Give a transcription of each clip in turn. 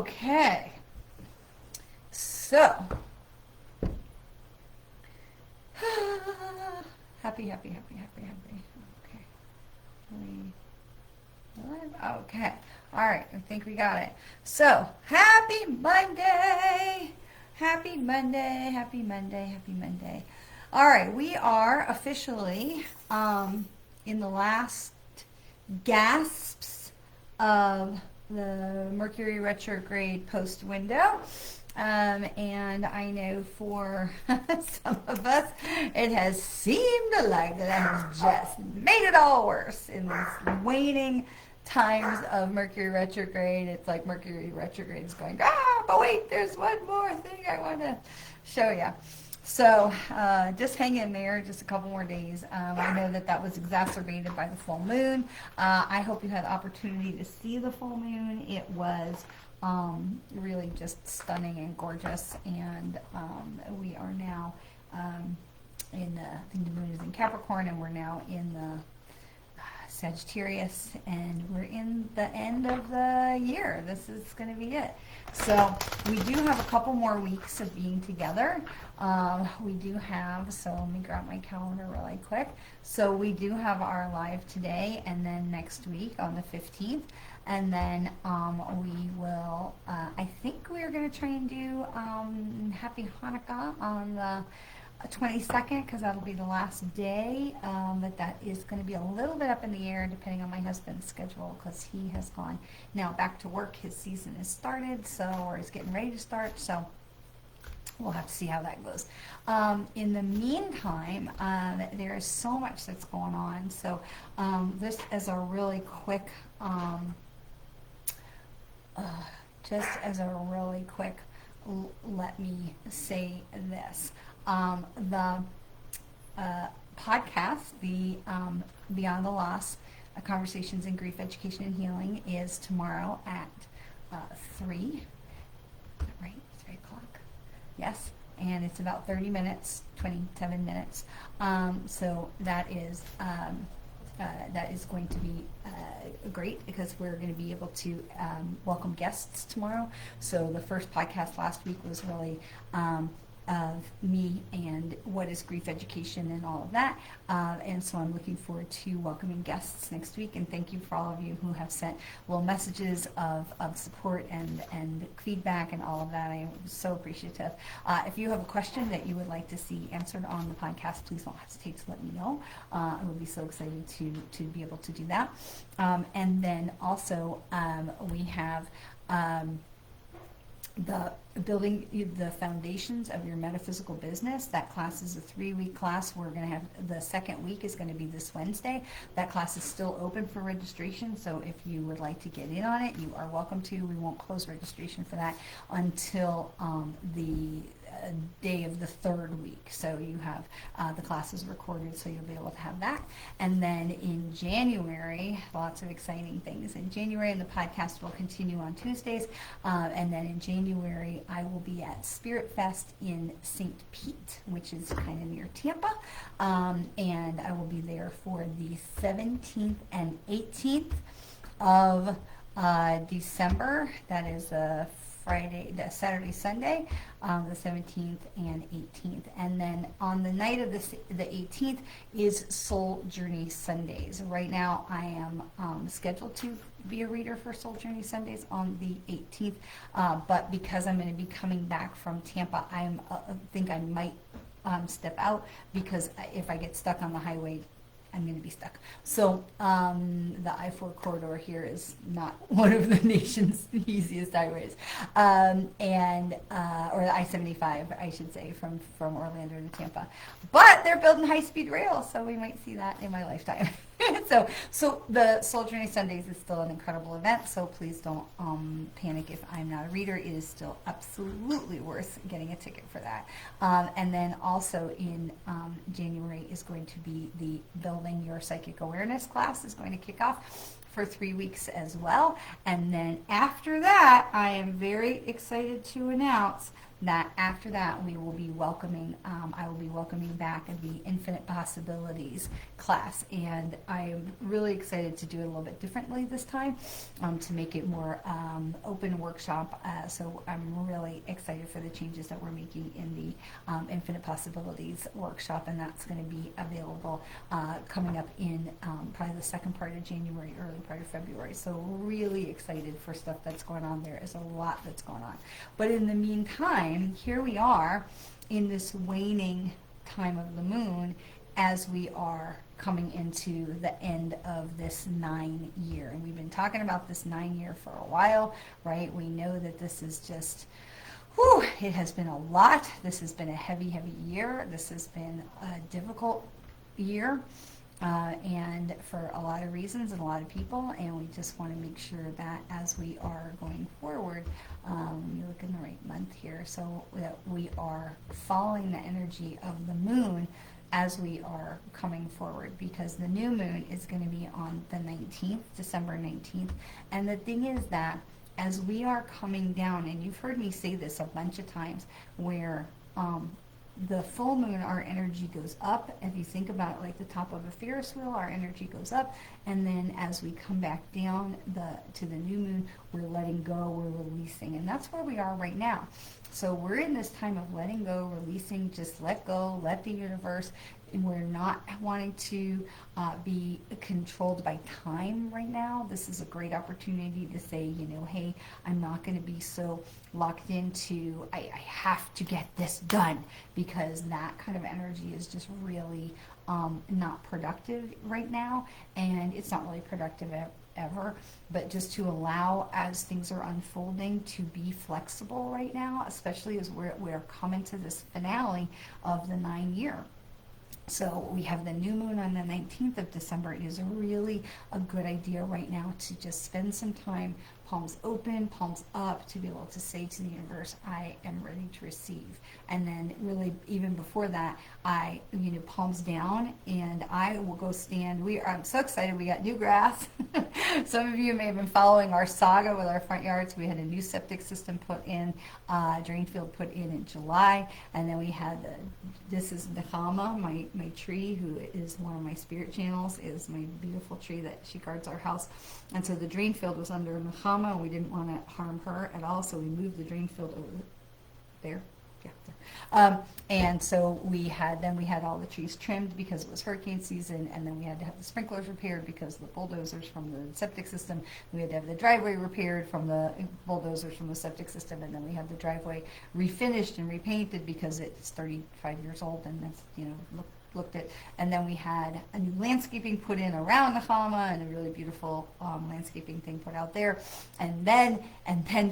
Okay. So, happy. Okay. All right. I think we got it. So, happy Monday. Happy Monday. Happy Monday. Happy Monday. All right. We are officially in the last gasps of the Mercury retrograde post window. And I know for some of us, it has seemed like that has just made it all worse in these waning times of Mercury retrograde. It's like Mercury retrograde is going, but wait, there's one more thing I want to show you. So just hang in there, just a couple more days. I know that was exacerbated by the full moon. I hope you had the opportunity to see the full moon. It was really just stunning and gorgeous, and we are now I think the moon is in Capricorn, and we're now in the Sagittarius, and we're in the end of the year. This is going to be it. So we do have a couple more weeks of being together. We do have, so let me grab my calendar really quick. So we do have our live today, and then next week on the 15th. And then we will, I think we're going to try and do Happy Hanukkah on the 22nd, because that'll be the last day, but that is going to be a little bit up in the air depending on my husband's schedule, because he has gone now back to work. His season has started, or he's getting ready to start, so we'll have to see how that goes. In the meantime, there is so much that's going on, so this is a really quick let me say this. The podcast, the Beyond the Loss, Conversations in Grief, Education, and Healing, is tomorrow at 3. Right? 3 o'clock. Yes. And it's about 30 minutes, 27 minutes. So that is going to be great, because we're going to be able to welcome guests tomorrow. So the first podcast last week was really of me and what is grief education and all of that. And so I'm looking forward to welcoming guests next week. And thank you for all of you who have sent little messages of support and feedback and all of that. I am so appreciative. If you have a question that you would like to see answered on the podcast, please don't hesitate to let me know. I would be so excited to be able to do that. And then also we have the building the foundations of your metaphysical business. That class is a 3-week class. We're going to have the second week is going to be this Wednesday. That class is still open for registration, so if you would like to get in on it, you are welcome to. We won't close registration for that until the day of the 3rd week. So you have the classes recorded, so you'll be able to have that. And then in January, lots of exciting things. In January, and the podcast will continue on Tuesdays. And then in January, I will be at Spirit Fest in St. Pete, which is kind of near Tampa. And I will be there for the 17th and 18th of December. That is a Saturday, Sunday, the 17th and 18th. And then on the night of the 18th is Soul Journey Sundays. Right now I am scheduled to be a reader for Soul Journey Sundays on the 18th, but because I'm going to be coming back from Tampa, I think I might step out, because if I get stuck on the highway, I'm going to be stuck. So the I-4 corridor here is not one of the nation's easiest highways, or the I-75, I should say, from Orlando to Tampa. But they're building high-speed rail, so we might see that in my lifetime. So the Soul Journey Sundays is still an incredible event, so please don't panic if I'm not a reader. It is still absolutely worth getting a ticket for that. And then also in January is going to be the Building Your Psychic Awareness class is going to kick off for 3 weeks as well. And then after that, I am very excited to announce that after that we will be welcoming, I will be welcoming back the Infinite Possibilities class, and I am really excited to do it a little bit differently this time, to make it more open workshop. So I'm really excited for the changes that we're making in the Infinite Possibilities workshop, and that's going to be available coming up in probably the second part of January, early part of February. So really excited for stuff that's going on. There is a lot that's going on. But in the meantime, here we are in this waning time of the moon as we are coming into the end of this 9-year. And we've been talking about this 9-year for a while, right? We know that this is just, whew, it has been a lot. This has been a heavy, heavy year. This has been a difficult year. And for a lot of reasons and a lot of people, and we just want to make sure that as we are going forward, you look in the right month here, so that we are following the energy of the moon as we are coming forward, because the new moon is going to be on the 19th, December 19th, and the thing is that as we are coming down, and you've heard me say this a bunch of times, where the full moon, our energy goes up. If you think about it like the top of a Ferris wheel, our energy goes up, and then as we come back down to the new moon, we're letting go, we're releasing, and that's where we are right now. So we're in this time of letting go, releasing, just let go, let the universe, and we're not wanting to be controlled by time right now. This is a great opportunity to say, you know, hey, I'm not going to be so locked into, I have to get this done, because that kind of energy is just really not productive right now, and it's not really productive ever, but just to allow, as things are unfolding, to be flexible right now, especially as we're coming to this finale of the 9-year. So we have the new moon on the 19th of December. It is really a good idea right now to just spend some time, palms open, palms up, to be able to say to the universe, I am ready to receive. And then really, even before that, palms down, and I will go stand. I'm so excited. We got new grass. Some of you may have been following our saga with our front yards. We had a new septic system put in, drain field put in July, and then we had this is Nechama, my tree, who is one of my spirit channels, is my beautiful tree that she guards our house. And so the drain field was under Nechama, and we didn't want to harm her at all, so we moved the drain field over there. Yeah, there. And so we had all the trees trimmed because it was hurricane season, and then we had to have the sprinklers repaired because of the bulldozers from the septic system. We had to have the driveway repaired from the bulldozers from the septic system, and then we had the driveway refinished and repainted because it's 35 years old, and that's, looked at, and then we had a new landscaping put in around the Chama, and a really beautiful landscaping thing put out there, and then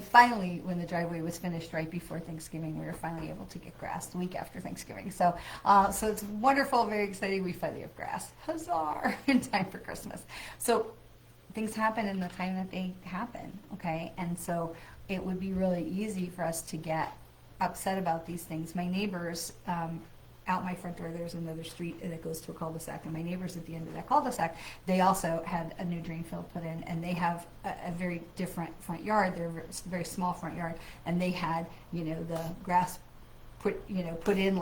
finally, when the driveway was finished right before Thanksgiving, we were finally able to get grass the week after Thanksgiving. So it's wonderful, very exciting. We finally have grass, huzzah, in time for Christmas. So things happen in the time that they happen, okay? And so it would be really easy for us to get upset about these things. My neighbors, out my front door, there's another street that goes to a cul-de-sac, and my neighbors at the end of that cul-de-sac, they also had a new drain field put in, and they have a very different front yard. They're a very small front yard, and they had, the grass put in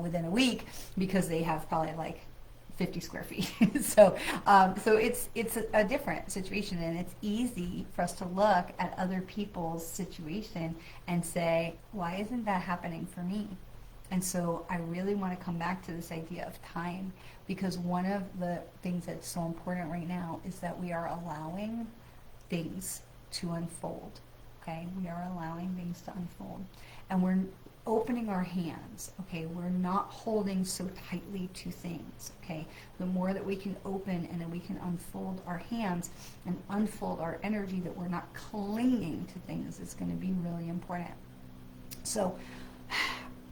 within a week, because they have probably like 50 square feet. So it's a different situation, and it's easy for us to look at other people's situation and say, why isn't that happening for me? And so I really want to come back to this idea of time, because one of the things that's so important right now is that we are allowing things to unfold, okay? We are allowing things to unfold. And we're opening our hands, okay? We're not holding so tightly to things, okay? The more that we can open and then we can unfold our hands and unfold our energy, that we're not clinging to things, is going to be really important. So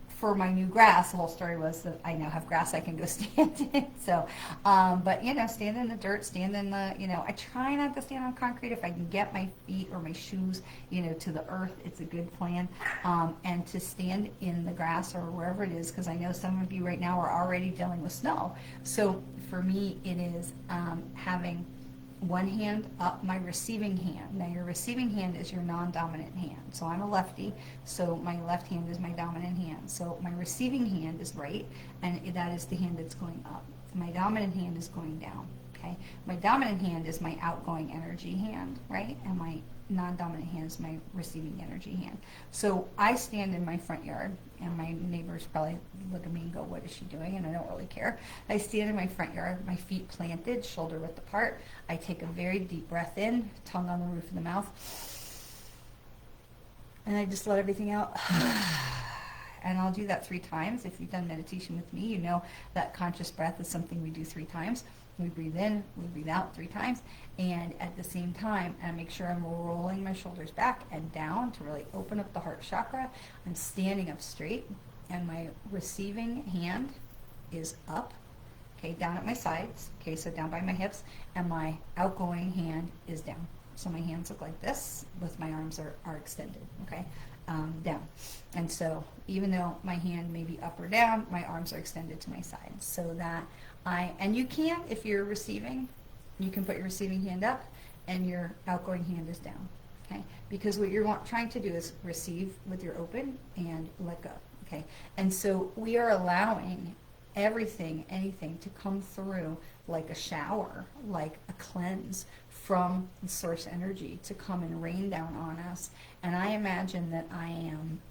for my new grass, the whole story was that I now have grass I can go stand in. So, but stand in the dirt, stand in the, I try not to stand on concrete. If I can get my feet or my shoes, to the earth, it's a good plan. And to stand in the grass or wherever it is, because I know some of you right now are already dealing with snow. So for me, it is having one hand up my receiving hand. Now your receiving hand is your non-dominant hand. So I'm a lefty, so my left hand is my dominant hand. So my receiving hand is right, and that is the hand that's going up. My dominant hand is going down. Okay, my dominant hand is my outgoing energy hand, right? And my non-dominant hand is my receiving energy hand. So I stand in my front yard, and my neighbors probably look at me and go, what is she doing? And I don't really care. I stand in my front yard, my feet planted, shoulder width apart. I take a very deep breath in, tongue on the roof of the mouth, and I just let everything out. And I'll do that 3 times. If you've done meditation with me, you know that conscious breath is something we do 3 times. We breathe in, we breathe out 3 times, and at the same time, I make sure I'm rolling my shoulders back and down to really open up the heart chakra. I'm standing up straight, and my receiving hand is up, okay, down at my sides, okay, so down by my hips, and my outgoing hand is down. So my hands look like this, with my arms are extended, okay, down. And so even though my hand may be up or down, my arms are extended to my sides, so that and you can, if you're receiving, you can put your receiving hand up and your outgoing hand is down, okay? Because what you're trying to do is receive with your open and let go, okay? And so we are allowing everything, anything to come through like a shower, like a cleanse from the source energy to come and rain down on us. And I imagine that I am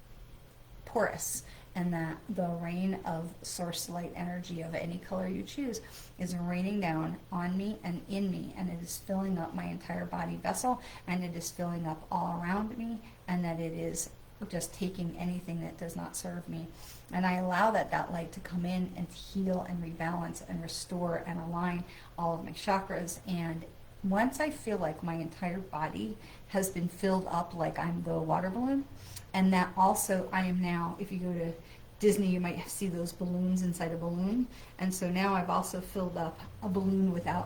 porous, and that the rain of source light energy of any color you choose is raining down on me and in me, and it is filling up my entire body vessel, and it is filling up all around me, and that it is just taking anything that does not serve me. And I allow that light to come in and heal and rebalance and restore and align all of my chakras. And once I feel like my entire body has been filled up, like I'm the water balloon, and that also I am now, if you go to Disney, you might see those balloons inside a balloon. And so now I've also filled up a balloon with a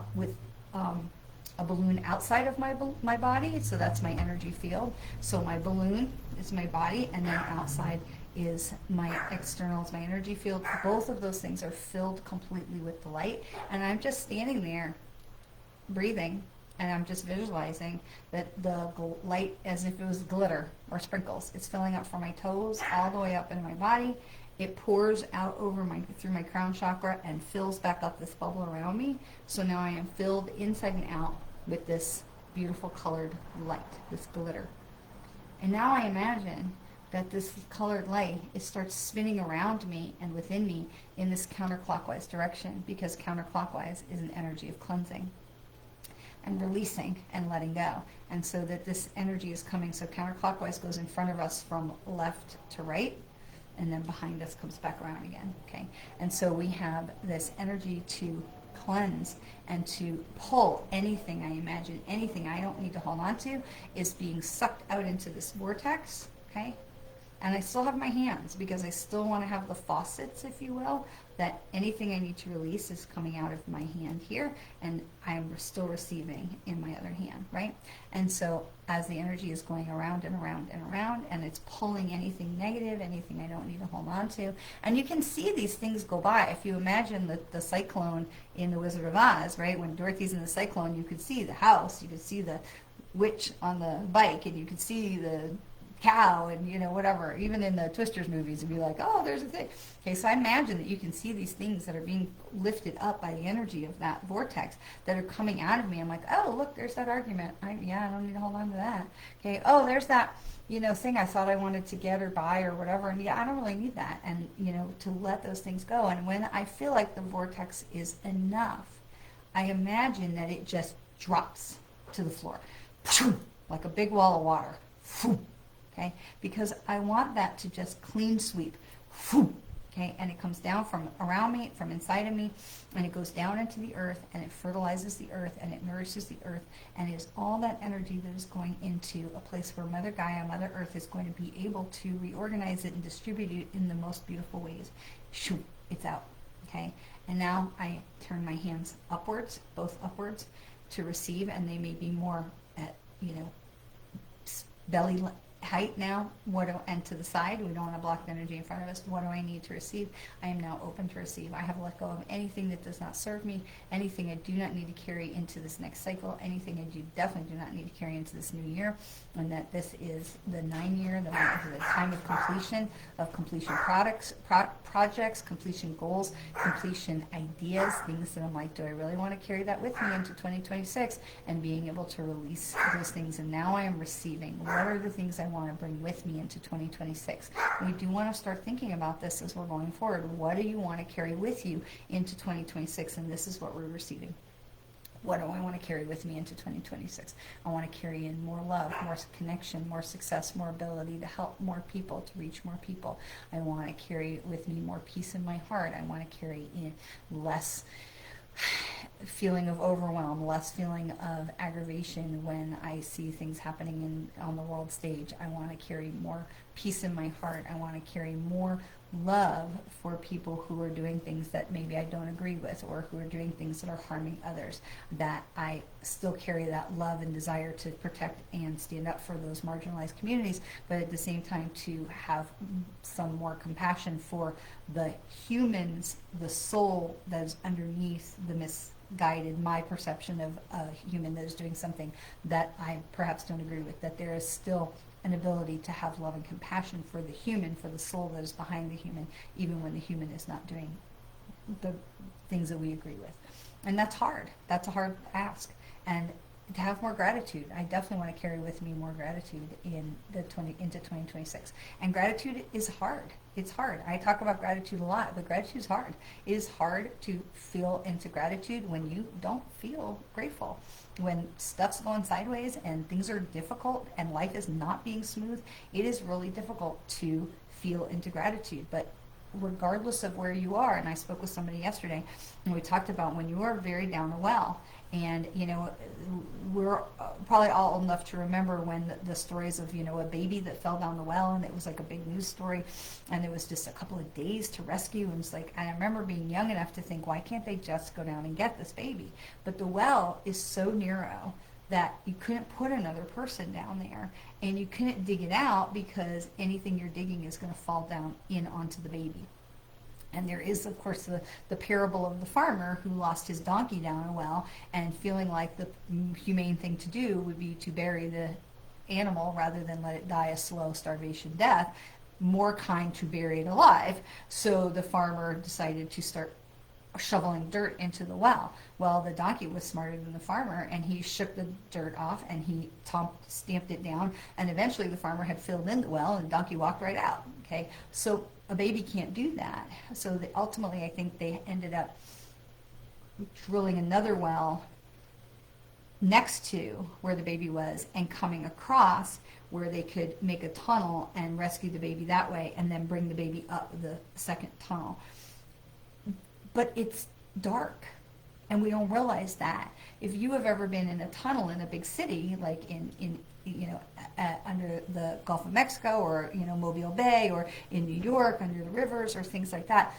balloon outside of my body. So that's my energy field. So my balloon is my body, and then outside is my externals, my energy field. Both of those things are filled completely with the light. And I'm just standing there breathing, and I'm just visualizing that the light, as if it was glitter or sprinkles, it's filling up from my toes all the way up into my body. It pours out through my crown chakra and fills back up this bubble around me. So now I am filled inside and out with this beautiful colored light, this glitter. And now I imagine that this colored light, it starts spinning around me and within me in this counterclockwise direction, because counterclockwise is an energy of cleansing and releasing and letting go. And so that this energy is coming, so counterclockwise goes in front of us from left to right, and then behind us comes back around again, okay? And so we have this energy to cleanse and to pull anything, I imagine, anything I don't need to hold on to is being sucked out into this vortex, okay? And I still have my hands, because I still want to have the faucets, if you will, that anything I need to release is coming out of my hand here, and I'm still receiving in my other hand, right? And so as the energy is going around and around and around, and it's pulling anything negative, anything I don't need to hold on to, and you can see these things go by. If you imagine the cyclone in The Wizard of Oz, right? When Dorothy's in the cyclone, you could see the house, you could see the witch on the bike, and you could see the cow, and whatever. Even in the Twisters movies, it'd be like, oh, there's a thing. Okay, so I imagine that you can see these things that are being lifted up by the energy of that vortex that are coming out of me. I'm like, oh, look, there's that argument. I don't need to hold on to that. Okay, oh, there's that thing I thought I wanted to get or buy or whatever, and I don't really need that. And to let those things go. And when I feel like the vortex is enough, I imagine that it just drops to the floor like a big wall of water. Okay, because I want that to just clean sweep, okay, and it comes down from around me, from inside of me, and it goes down into the earth, and it fertilizes the earth, and it nourishes the earth, and it is all that energy that is going into a place where Mother Gaia, Mother Earth, is going to be able to reorganize it and distribute it in the most beautiful ways. Shoo, it's out, okay, and now I turn my hands upwards, both upwards, to receive, and they may be more at, belly height now, and to the side, we don't want to block the energy in front of us. What do I need to receive? I am now open to receive. I have let go of anything that does not serve me, anything I do not need to carry into this next cycle, anything I definitely do not need to carry into this new year, and that this is the 9-year, the time of completion projects, completion goals, completion ideas, things that I'm like, do I really want to carry that with me into 2026, and being able to release those things. And now I am receiving. What are the things I want to bring with me into 2026? We do want to start thinking about this as we're going forward. What do you want to carry with you into 2026? And this is what we're receiving. What do I want to carry with me into 2026? I want to carry in more love, more connection, more success, more ability to help more people, to reach more people. I want to carry with me more peace in my heart. I want to carry in less feeling of overwhelm, less feeling of aggravation when I see things happening on the world stage. I want to carry more peace in my heart. I want to carry more love for people who are doing things that maybe I don't agree with, or who are doing things that are harming others, that I still carry that love and desire to protect and stand up for those marginalized communities, but at the same time to have some more compassion for the humans, the soul that is underneath the misguided, my perception of a human that is doing something that I perhaps don't agree with, that there is still an ability to have love and compassion for the human, for the soul that is behind the human, even when the human is not doing the things that we agree with. And that's hard. That's a hard ask. And to have more gratitude, I definitely want to carry with me more gratitude into 2026. And gratitude is hard. It's hard. I talk about gratitude a lot, but gratitude is hard. It is hard to feel into gratitude when you don't feel grateful. When stuff's going sideways and things are difficult and life is not being smooth, it is really difficult to feel into gratitude. But regardless of where you are, and I spoke with somebody yesterday, and we talked about when you are very down a well, and we're probably all old enough to remember when the stories of a baby that fell down the well, and it was like a big news story, and it was just a couple of days to rescue. And it's like, and I remember being young enough to think, why can't they just go down and get this baby? But the well is so narrow that you couldn't put another person down there, and you couldn't dig it out because anything you're digging is going to fall down in onto the baby. And there is, of course, the parable of the farmer who lost his donkey down a well, and feeling like the humane thing to do would be to bury the animal rather than let it die a slow starvation death, more kind to bury it alive. So the farmer decided to start shoveling dirt into the well. Well, the donkey was smarter than the farmer, and he shook the dirt off, and he stamped it down, and eventually the farmer had filled in the well, and the donkey walked right out. Okay, so a baby can't do that. So ultimately, I think they ended up drilling another well next to where the baby was, and coming across where they could make a tunnel and rescue the baby that way, and then bring the baby up the second tunnel. But it's dark, and we don't realize that. If you have ever been in a tunnel in a big city, like under the Gulf of Mexico, or Mobile Bay, or in New York under the rivers, or things like that,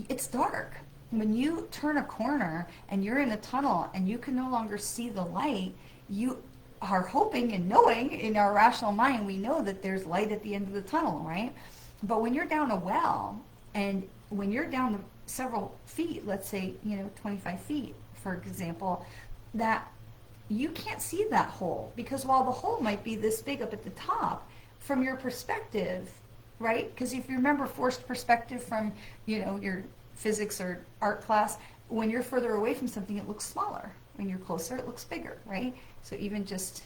it's dark. When you turn a corner and you're in a tunnel and you can no longer see the light, you are hoping and knowing in our rational mind, we know that there's light at the end of the tunnel, right? But when you're down a well, and when you're down several feet, let's say 25 feet, for example, that you can't see that hole, because while the hole might be this big up at the top, from your perspective, right? Because if you remember forced perspective from your physics or art class, when you're further away from something, it looks smaller. When you're closer, it looks bigger, right? So even just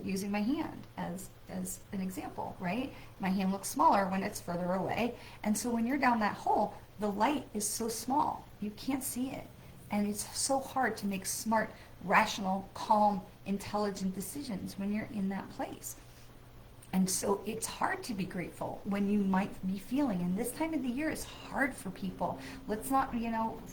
using my hand as an example, right? My hand looks smaller when it's further away, and so when you're down that hole, the light is so small, you can't see it. And it's so hard to make smart, rational, calm, intelligent decisions when you're in that place. And so it's hard to be grateful when you might be feeling, and this time of the year is hard for people. Let's not,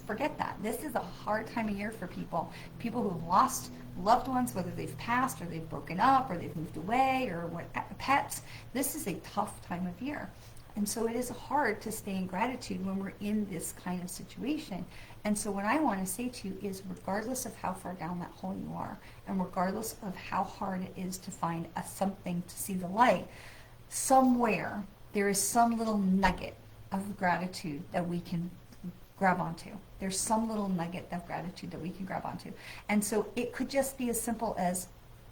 forget that. This is a hard time of year for people. People who have lost loved ones, whether they've passed, or they've broken up, or they've moved away, or pets. This is a tough time of year. And so it is hard to stay in gratitude when we're in this kind of situation. And so what I want to say to you is, regardless of how far down that hole you are, and regardless of how hard it is to find something to see the light, somewhere there is some little nugget of gratitude that we can grab onto. There's some little nugget of gratitude that we can grab onto. And so it could just be as simple as,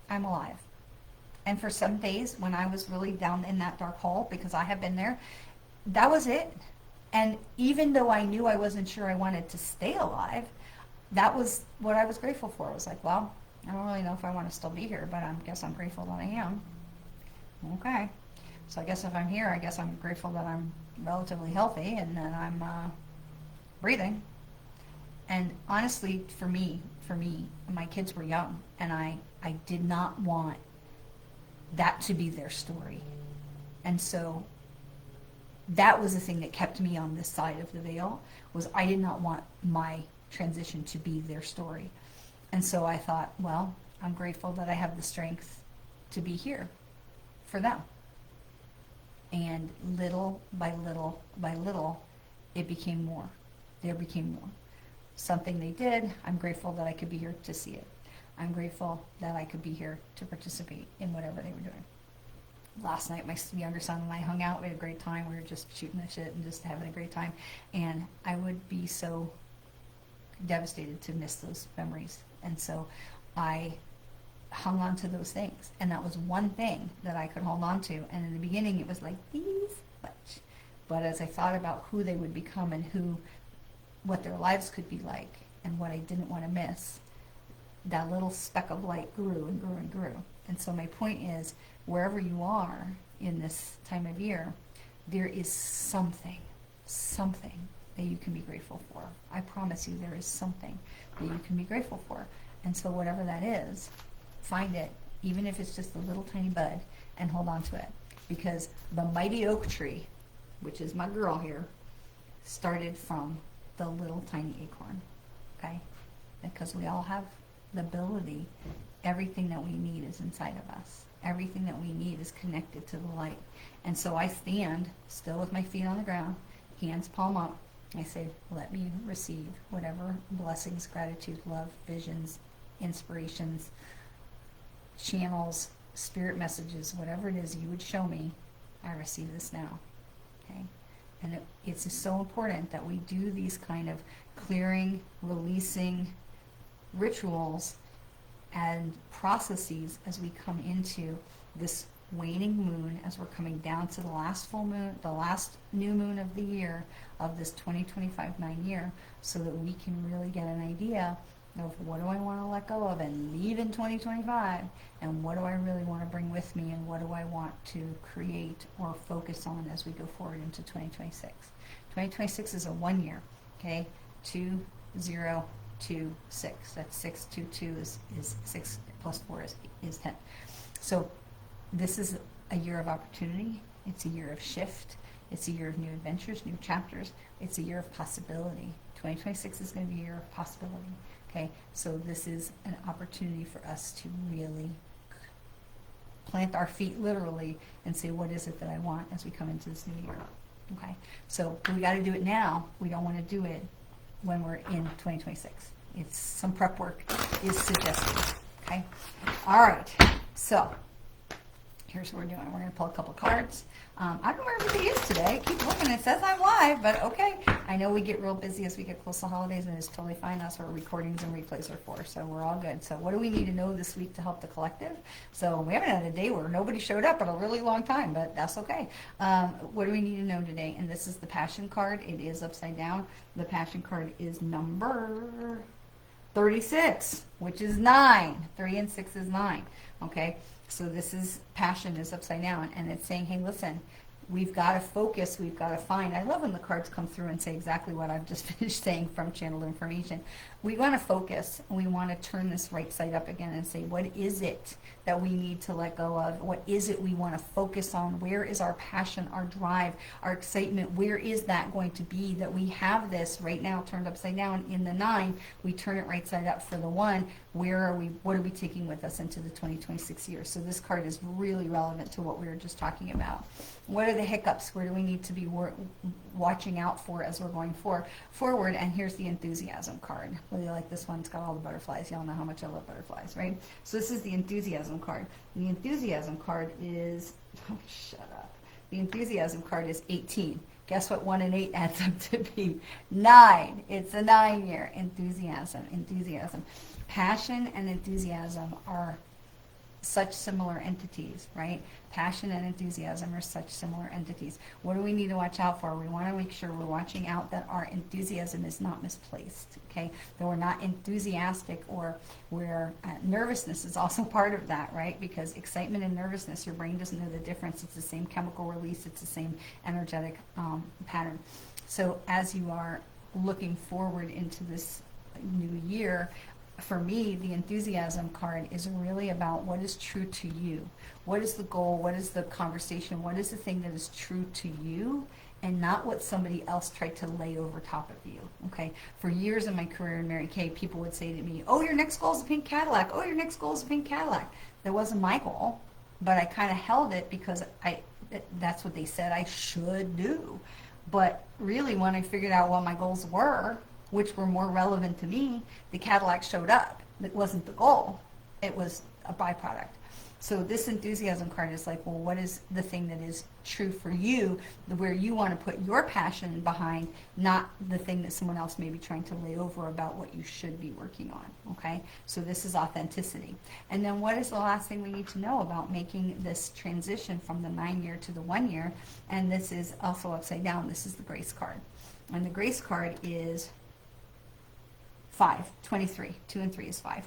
I'm alive. And for some days when I was really down in that dark hole, because I have been there, that was it. And even though I knew I wasn't sure I wanted to stay alive, that was what I was grateful for. I was like, well, I don't really know if I want to still be here, but I guess I'm grateful that I am. Okay. So I guess if I'm here, I guess I'm grateful that I'm relatively healthy and that I'm breathing. And honestly, for me, my kids were young, and I did not want that to be their story. And so that was the thing that kept me on this side of the veil, was I did not want my transition to be their story. And so I thought, well, I'm grateful that I have the strength to be here for them. And little by little by little, it became more. There became more. Something they did, I'm grateful that I could be here to see it. I'm grateful that I could be here to participate in whatever they were doing. Last night, my younger son and I hung out. We had a great time. We were just shooting the shit and just having a great time. And I would be so devastated to miss those memories. And so I hung on to those things. And that was one thing that I could hold on to. And in the beginning, it was like, these much. But as I thought about who they would become and what their lives could be like and what I didn't want to miss, that little speck of light grew and grew and grew. And so my point is, wherever you are in this time of year, there is something that you can be grateful for. I promise you, there is something that you can be grateful for. And so whatever that is, find it, even if it's just a little tiny bud, and hold on to it. Because the mighty oak tree, which is my girl here, started from the little tiny acorn, okay? Because we all have the ability, everything that we need is inside of us. Everything that we need is connected to the light. And so I stand still with my feet on the ground, hands palm up. I say, let me receive whatever blessings, gratitude, love, visions, inspirations, channels, spirit messages, whatever it is you would show me, I receive this now. Okay? And it's just so important that we do these kind of clearing, releasing rituals and processes as we come into this waning moon, as we're coming down to the last full moon, the last new moon of the year, of this 2025-9 year, so that we can really get an idea of what do I want to let go of and leave in 2025, and what do I really want to bring with me, and what do I want to create or focus on as we go forward into 2026. 2026 is a 1 year, okay? 2026. That's 622 is 6 plus 4 is 10. So this is a year of opportunity. It's a year of shift. It's a year of new adventures, new chapters. It's a year of possibility. 2026 is going to be a year of possibility. Okay, so this is an opportunity for us to really plant our feet literally and say, what is it that I want as we come into this new year? Okay, so we got to do it now. We don't want to do it when we're in 2026. It's some prep work is suggested. Okay, all right. So here's what we're doing. We're going to pull a couple cards. I don't know where everybody is today. I keep looking. It says I'm live, but okay. I know we get real busy as we get close to holidays, and it's totally fine. That's what recordings and replays are for, so we're all good. So what do we need to know this week to help the collective? So we haven't had a day where nobody showed up in a really long time, but that's okay. What do we need to know today? And this is the Passion card. It is upside down. The Passion card is number 36, which is 9. 3 and 6 is 9, okay? So this is Passion is upside down, and it's saying, hey, listen, we've got to focus, we've got to find. I love when the cards come through and say exactly what I've just finished saying from channeled information. we want to focus, and we want to turn this right side up again and say, what is it that we need to let go of? What is it we want to focus on? Where is our passion, our drive, our excitement? Where is that going to be? That we have this right now turned upside down in the 9, we turn it right side up for the 1. Where are we, what are we taking with us into the 2026 year? So this card is really relevant to what we were just talking about. What are the hiccups? Where do we need to be watching out for as we're going forward? And here's the enthusiasm card. Really like this one. It's got all the butterflies. Y'all know how much I love butterflies, right? So this is the enthusiasm card. The enthusiasm card is, oh, shut up. The enthusiasm card is 18. Guess what 1 and 8 adds up to be? 9. It's a 9 year. Enthusiasm, enthusiasm. Passion and enthusiasm are such similar entities, right? Passion and enthusiasm are such similar entities. What do we need to watch out for? We want to make sure we're watching out that our enthusiasm is not misplaced, okay? That we're not enthusiastic, or where nervousness is also part of that, right? Because excitement and nervousness, your brain doesn't know the difference. It's the same chemical release. It's the same energetic pattern. So as you are looking forward into this new year, for me, the enthusiasm card is really about what is true to you. What is the goal? What is the conversation? What is the thing that is true to you, and not what somebody else tried to lay over top of you, okay? For years in my career in Mary Kay, people would say to me, oh, your next goal is a pink Cadillac. Oh, your next goal is a pink Cadillac. That wasn't my goal, but I kind of held it because that's what they said I should do. But really, when I figured out what my goals were, which were more relevant to me, the Cadillac showed up. It wasn't the goal. It was a byproduct. So this enthusiasm card is like, well, what is the thing that is true for you, where you want to put your passion behind, not the thing that someone else may be trying to lay over about what you should be working on, okay? So this is authenticity. And then what is the last thing we need to know about making this transition from the 9 year to the 1 year? And this is also upside down. This is the grace card. And the grace card is 5, 23. 2 and 3 is 5.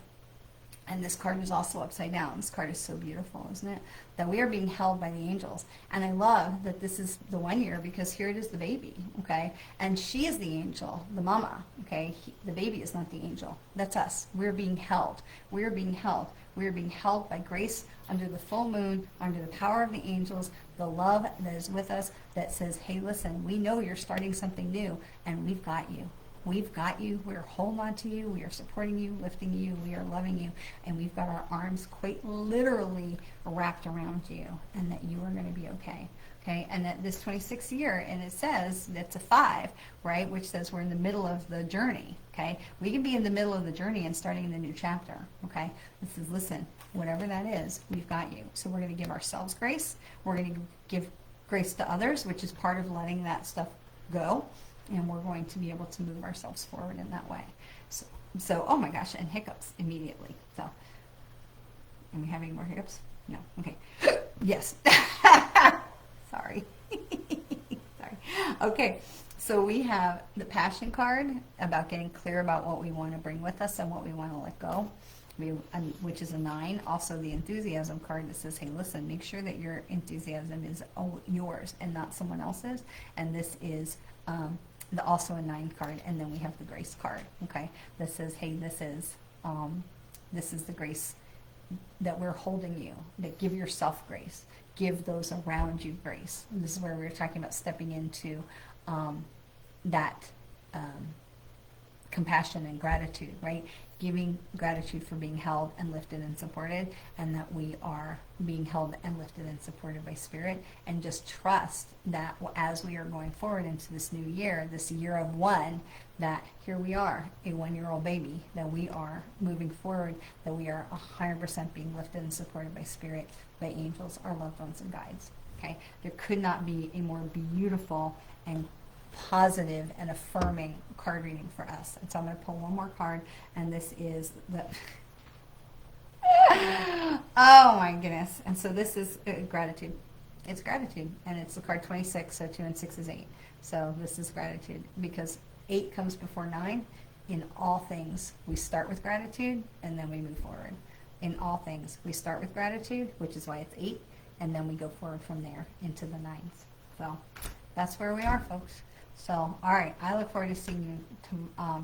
And this card is also upside down. This card is so beautiful, isn't it? That we are being held by the angels. And I love that this is the 1 year, because here it is, the baby, okay? And she is the angel, the mama, okay? The baby is not the angel. That's us. We're being held. We're being held. We're being held by grace under the full moon, under the power of the angels, the love that is with us that says, hey, listen, we know you're starting something new, and we've got you. We've got you. We're holding on to you. We are supporting you, lifting you. We are loving you. And we've got our arms quite literally wrapped around you, and that you are going to be okay. Okay. And that this 26th year, and it says that's a 5, right? Which says we're in the middle of the journey. Okay. We can be in the middle of the journey and starting the new chapter. Okay. This is, listen, whatever that is, we've got you. So we're going to give ourselves grace. We're going to give grace to others, which is part of letting that stuff go. And we're going to be able to move ourselves forward in that way. So oh my gosh, and hiccups immediately. So, am we having more hiccups? No. Okay. Yes. Sorry. Sorry. Okay. So we have the passion card about getting clear about what we want to bring with us and what we want to let go, which is a 9. Also the enthusiasm card that says, hey, listen, make sure that your enthusiasm is yours and not someone else's. And this is also a 9 card. And then we have the grace card, okay, that says, hey, this is the grace that we're holding you, that give yourself grace, give those around you grace. And this is where we were talking about stepping into that compassion and gratitude, right? Giving gratitude for being held and lifted and supported, and that we are being held and lifted and supported by Spirit, and just trust that as we are going forward into this new year, this year of 1, that here we are, a 1-year-old baby, that we are moving forward, that we are 100% being lifted and supported by Spirit, by angels, our loved ones and guides. Okay, there could not be a more beautiful and positive and affirming card reading for us. And so I'm going to pull one more card, and this is the oh my goodness. And so this is gratitude. It's gratitude, and it's the card 26, so 2 and 6 is 8. So this is gratitude, because 8 comes before 9. In all things, we start with gratitude, and then we move forward. In all things, we start with gratitude, which is why it's 8, and then we go forward from there into the 9s. So that's where we are, folks. So, all right, I look forward to seeing you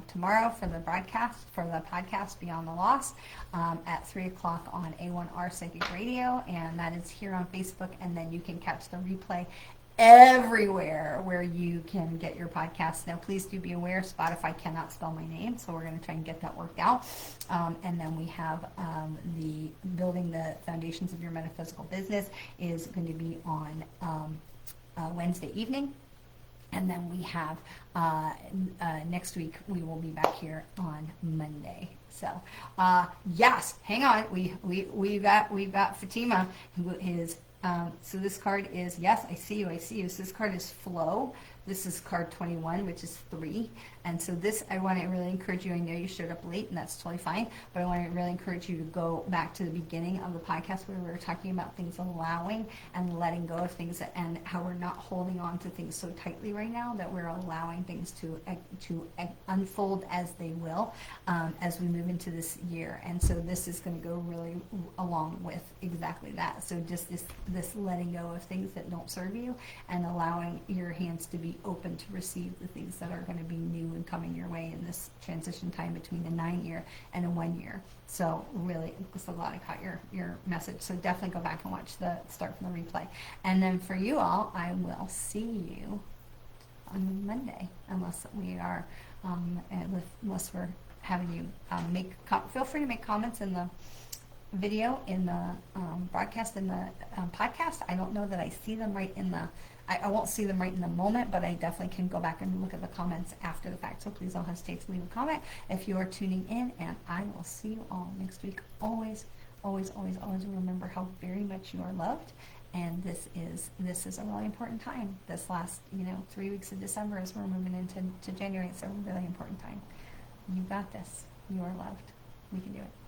tomorrow for the podcast Beyond the Loss at 3 o'clock on A1R Psychic Radio, and that is here on Facebook, and then you can catch the replay everywhere where you can get your podcast. Now, please do be aware, Spotify cannot spell my name, so we're going to try and get that worked out. And then we have the Building the Foundations of Your Metaphysical Business is going to be on Wednesday evening. And then we have next week we will be back here on Monday. So yes, hang on. We've got Fatima, who is so this card is, yes, I see you. So this card is flow. This is card 21, which is 3. And so this, I want to really encourage you. I know you showed up late, and that's totally fine. But I want to really encourage you to go back to the beginning of the podcast where we were talking about things allowing and letting go of things, and how we're not holding on to things so tightly right now, that we're allowing things to unfold as they will as we move into this year. And so this is going to go really along with exactly that. So just this letting go of things that don't serve you, and allowing your hands to be open to receive the things that are going to be new and coming your way in this transition time between a 9-year and a 1 year. So really, I'm so glad I caught your message. So definitely go back and watch the start from the replay. And then for you all, I will see you on Monday, unless we are, unless we're having you feel free to make comments in the video, in the broadcast, in the podcast. I don't know that I see them right in the, I won't see them right in the moment, but I definitely can go back and look at the comments after the fact. So please don't hesitate to leave a comment if you are tuning in, and I will see you all next week. Always, always, always, always remember how very much you are loved. And this is a really important time. This last 3 weeks of December, as we're moving into January, it's a really important time. You got this. You are loved. We can do it.